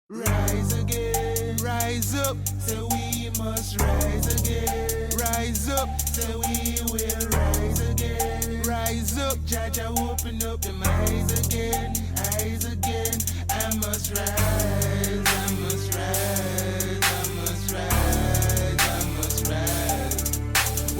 Rise again, rise up, so we must rise again. Rise up, so we will rise again. Rise up, Jaja, open up them eyes again, eyes again. I must rise, I must rise, I must rise, I must rise.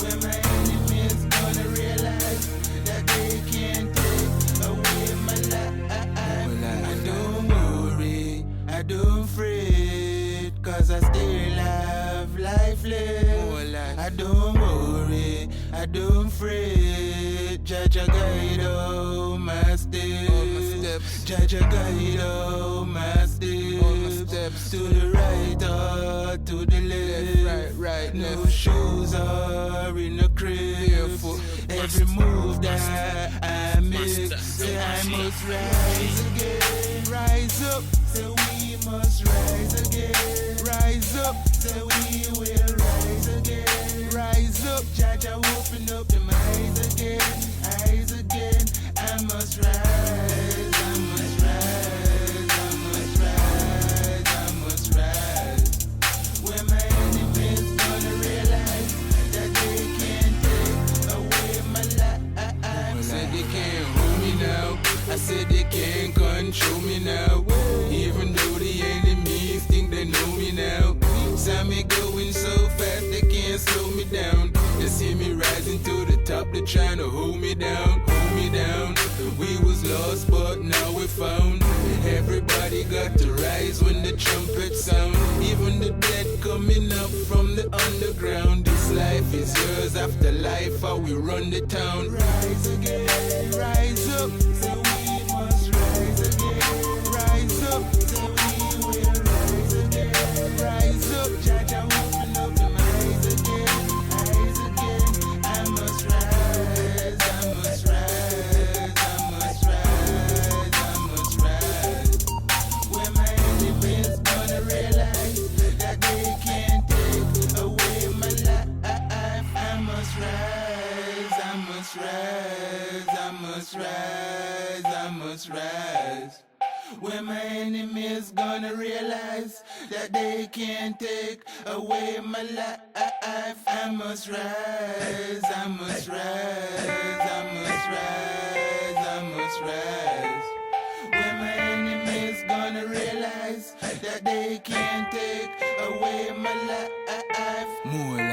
When my enemies gonna realize that they can't take away my life. I don't worry, I don't fret, cause I still have life left. I don't worry, I don't fret, Jaja guide all my steps. Jaja guide all my steps. To the right or to the left. Right. No shoes or in a crib. Every move that I make, I must rise again. Rise up, so we must rise again. Rise up, so we will rise again. Rise up, Jaja, open up the eyes again, eyes again. I must rise, I must rise, I must rise, I must rise. When my enemies gonna realize that they can't take away my life. I said they can't hold me now. I said they can't control me now. Even though the enemies think they know me now. Saw me going so fast they can't slow me down. They see me rising to the top, they trying to hold me down, hold me down. We was lost but now we found. Everybody got to rise when the trumpet sound. Even the dead coming up from the underground. This life is yours after life, how we run the town. Rise again, rise up, so we must rise again. Rise up, so we will rise again. Rise up, Jaja, open up the eyes again, eyes again. I must rise, I must rise, I must rise, I must rise. When my enemies gonna realize that they can't take away my life, I must rise, I must rise, I must rise, I must rise. When my enemies gonna realize that they can't take away my life, I must rise, I must rise, I must rise, I must rise. When my enemies gonna realize that they can't take away my life. More